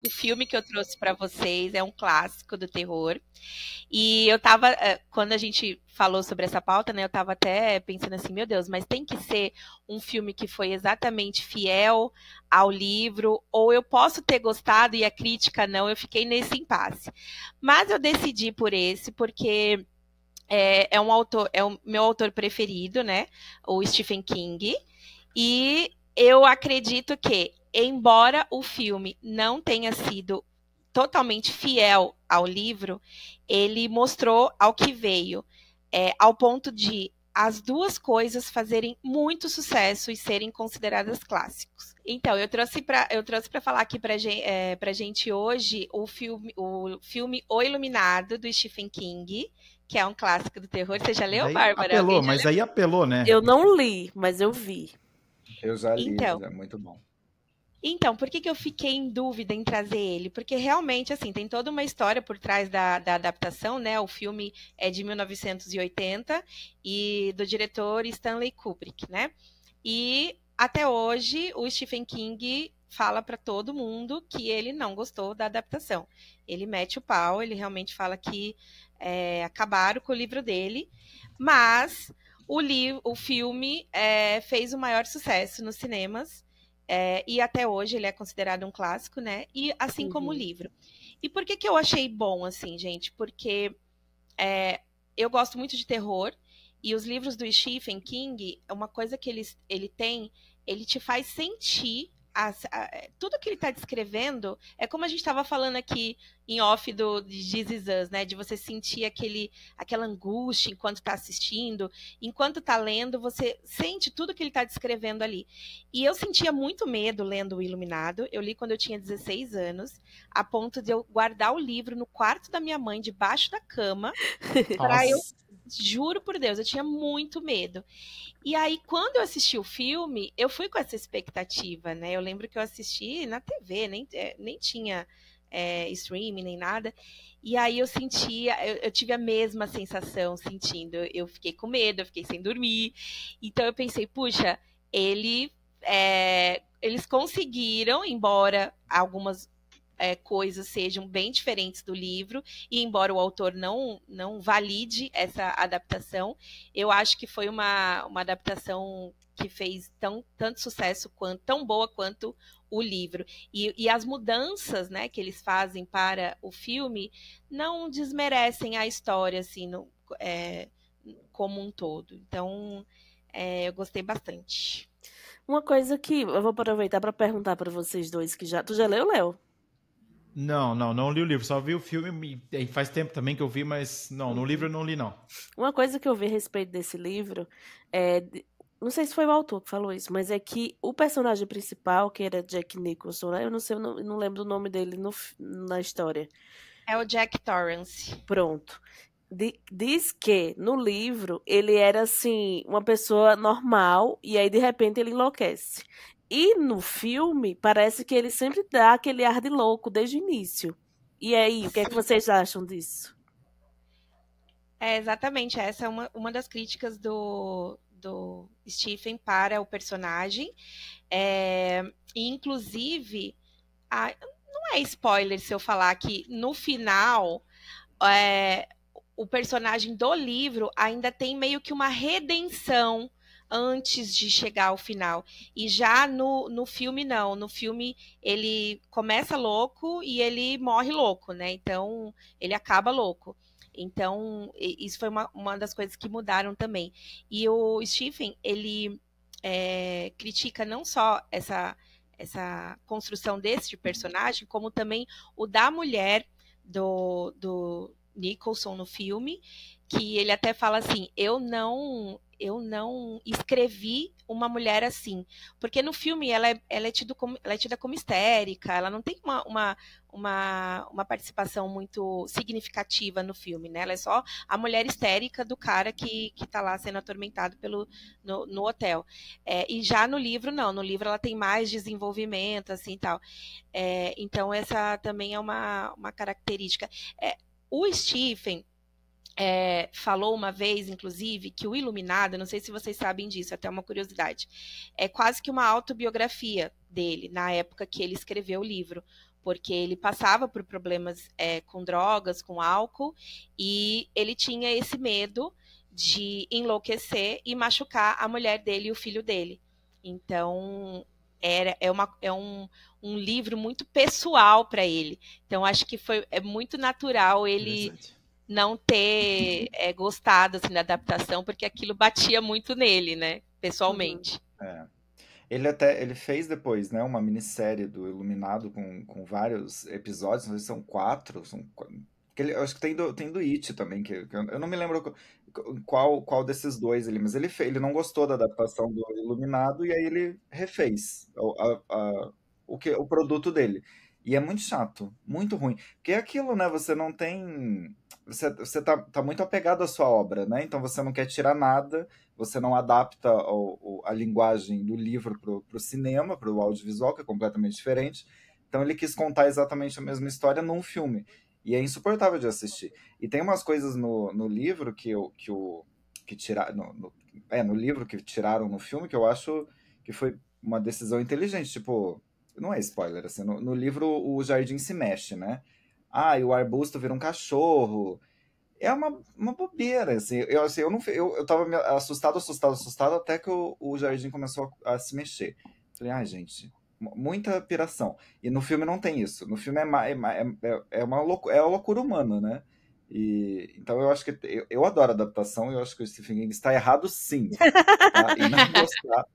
esse filme que eu trouxe para vocês é um clássico do terror. E quando a gente falou sobre essa pauta, né, eu tava até pensando assim, meu Deus, mas tem que ser um filme que foi exatamente fiel ao livro, ou eu posso ter gostado e a crítica não, eu fiquei nesse impasse. Mas eu decidi por esse, porque é um autor, é o meu autor preferido, né, o Stephen King, e eu acredito que, embora o filme não tenha sido totalmente fiel ao livro, ele mostrou ao que veio, ao ponto de as duas coisas fazerem muito sucesso e serem consideradas clássicos. Então, eu trouxe para falar aqui para gente hoje o filme O Iluminado, do Stephen King, que é um clássico do terror. Você já leu, Daí Bárbara? apelou, Alguém já mas leu? aí apelou, né? Eu não li, mas eu vi. Eu já li, Então, é muito bom. Por que eu fiquei em dúvida em trazer ele? Porque realmente, assim, tem toda uma história por trás da adaptação, né? O filme é de 1980 e do diretor Stanley Kubrick, né? E até hoje o Stephen King fala para todo mundo que ele não gostou da adaptação. Ele mete o pau, ele realmente fala que acabaram com o livro dele, mas o filme fez o maior sucesso nos cinemas. E até hoje ele é considerado um clássico, né? E assim como o livro. E por que eu achei bom, assim, gente? Porque eu gosto muito de terror e os livros do Stephen King, uma coisa que ele tem, ele te faz sentir tudo que ele está descrevendo é como a gente estava falando aqui em off de This Is Us, né? De você sentir aquela angústia enquanto está assistindo, enquanto está lendo, você sente tudo que ele está descrevendo ali. E eu sentia muito medo lendo O Iluminado. Eu li quando eu tinha 16 anos, a ponto de eu guardar o livro no quarto da minha mãe, debaixo da cama, para eu. Juro por Deus, eu tinha muito medo. E aí, quando eu assisti o filme, eu fui com essa expectativa, né? Eu lembro que eu assisti na TV, nem tinha streaming, nem nada. E aí eu eu tive a mesma sensação sentindo. Eu fiquei com medo, eu fiquei sem dormir. Então eu pensei, puxa, eles conseguiram, embora algumas coisas sejam bem diferentes do livro, e embora o autor não valide essa adaptação, eu acho que foi uma adaptação que fez tanto sucesso, tão boa quanto o livro. E as mudanças, né, que eles fazem para o filme não desmerecem a história assim, como um todo. Então, eu gostei bastante. Uma coisa que eu vou aproveitar para perguntar para vocês dois que tu já leu, Léo? Não li o livro, só vi o filme, e faz tempo também que eu vi, mas no livro eu não li, não. Uma coisa que eu vi a respeito desse livro, não sei se foi o autor que falou isso, mas é que o personagem principal, que era Jack Nicholson, né? Eu não sei, eu não lembro o nome dele na história. É o Jack Torrance. Pronto. Diz que no livro ele era assim, uma pessoa normal, e aí de repente ele enlouquece. E no filme, parece que ele sempre dá aquele ar de louco desde o início. E aí, o que é que vocês acham disso? Exatamente. Essa é uma das críticas do Stephen para o personagem. Inclusive, não é spoiler se eu falar que no final o personagem do livro ainda tem meio que uma redenção antes de chegar ao final. E já no filme, não. No filme, ele começa louco e ele morre louco, né? Então, ele acaba louco. Então, isso foi uma das coisas que mudaram também. E o Stephen, ele critica não só essa construção desse personagem, como também o da mulher do Nicholson no filme, que ele até fala assim, eu não escrevi uma mulher assim, porque no filme ela é tida como histérica, ela não tem uma participação muito significativa no filme, né? Ela é só a mulher histérica do cara que tá lá sendo atormentado no hotel. E já no livro, não. No livro ela tem mais desenvolvimento, assim, tal. Então essa também é uma característica. O Stephen falou uma vez, inclusive, que o Iluminado, não sei se vocês sabem disso, até uma curiosidade, é quase que uma autobiografia dele, na época que ele escreveu o livro, porque ele passava por problemas com drogas, com álcool, e ele tinha esse medo de enlouquecer e machucar a mulher dele e o filho dele. Então, é um livro muito pessoal para ele. Então, acho que é muito natural ele não ter gostado assim, da adaptação, porque aquilo batia muito nele, né? Pessoalmente. Ele fez depois, né, uma minissérie do Iluminado com vários episódios, não sei se são 4, eu acho que tem do It também, que eu não me lembro qual desses dois ali, mas ele não gostou da adaptação do Iluminado e aí ele refez o produto dele. E é muito chato, muito ruim. Porque é aquilo, né, você não tem... Você tá muito apegado à sua obra, né? Então você não quer tirar nada, você não adapta a linguagem do livro pro cinema, pro audiovisual, que é completamente diferente. Então ele quis contar exatamente a mesma história num filme. E é insuportável de assistir. E tem umas coisas no livro no livro que tiraram no filme que eu acho que foi uma decisão inteligente. Tipo, não é spoiler, assim, no livro o jardim se mexe, né? E o arbusto vira um cachorro. É uma bobeira, assim. Eu tava assustado, até que o jardim começou a se mexer. Falei, gente, muita piração. E no filme não tem isso. No filme é uma loucura humana, né? Então eu acho que... Eu adoro adaptação e eu acho que o Stephen King está errado, sim. Tá? E não gostar...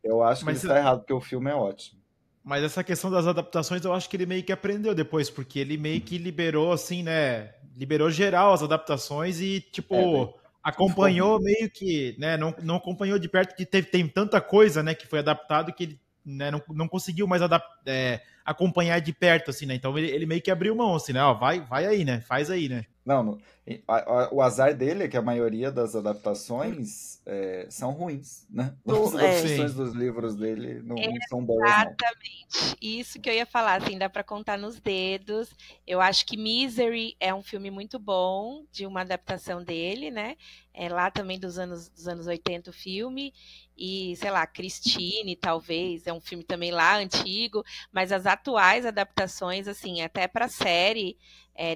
Eu acho que ele está errado, porque o filme é ótimo. Mas essa questão das adaptações, eu acho que ele meio que aprendeu depois, porque ele meio que liberou, assim, né? Liberou geral as adaptações e, tipo, acompanhou meio que, né? Não acompanhou de perto, que tem tanta coisa, né? Que foi adaptado que ele, né, não conseguiu mais acompanhar de perto, assim, né? Então ele meio que abriu mão, assim, né? Ó, vai aí, né? Faz aí, né? Não, o azar dele é que a maioria das adaptações são ruins, né? As adaptações dos livros dele não são boas, não. Exatamente. Isso que eu ia falar, assim, dá pra contar nos dedos. Eu acho que Misery é um filme muito bom, de uma adaptação dele, né? É lá também dos anos 80 o filme. E, sei lá, Christine, talvez, é um filme também lá antigo. Mas as atuais adaptações, assim, até pra série...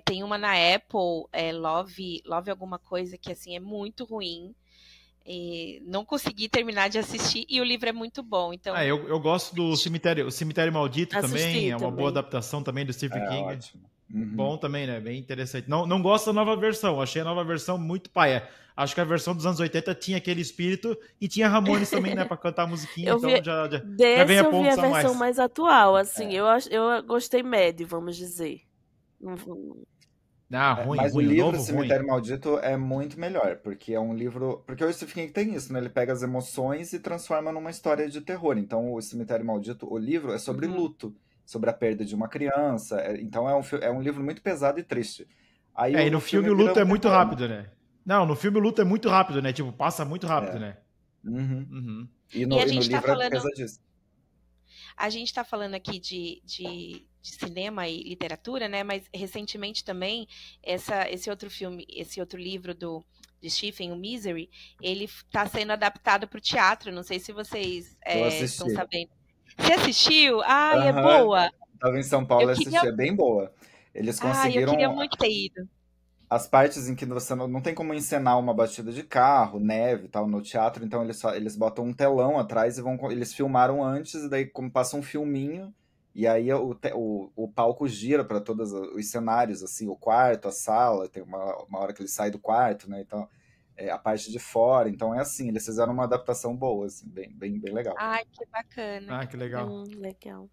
tem uma na Apple, Love alguma coisa, que assim é muito ruim. E não consegui terminar de assistir e o livro é muito bom. Então... eu gosto do Cemitério Maldito também, é uma boa adaptação também do Stephen King. Ótimo. Uhum. Bom também, né? Bem interessante. Não gosto da nova versão, achei a nova versão muito paia. Acho que a versão dos anos 80 tinha aquele espírito e tinha Ramones também, né? Pra cantar a musiquinha, então já vem a ponto. Eu vi a versão mais atual, assim, eu gostei médio, vamos dizer. Mas o livro Cemitério Maldito é muito melhor, porque é um livro... Porque o Stephen King tem isso, né? Ele pega as emoções e transforma numa história de terror. Então, o Cemitério Maldito, o livro, é sobre luto, sobre a perda de uma criança. Então, é um livro muito pesado e triste. E no filme o luto é muito rápido, né? Não, no filme o luto é muito rápido, né? Tipo, passa muito rápido, né? Uhum. E no livro é pesadíssimo. A gente tá falando aqui de cinema e literatura, né? Mas recentemente também esse outro filme, esse outro livro de Stephen, o Misery, ele está sendo adaptado para o teatro. Não sei se vocês estão sabendo. Você assistiu? É boa. Estava em São Paulo e assisti, é bem boa. Eles conseguiram... eu queria muito ter ido. As partes em que você não tem como encenar uma batida de carro, neve e tal, no teatro, então eles botam um telão atrás e eles filmaram antes, e daí como passa um filminho, e aí o palco gira para todos os cenários, assim, o quarto, a sala, tem uma hora que ele sai do quarto, né, então a parte de fora, então é assim, eles fizeram uma adaptação boa, assim, bem legal. Que bacana. Que legal. Legal.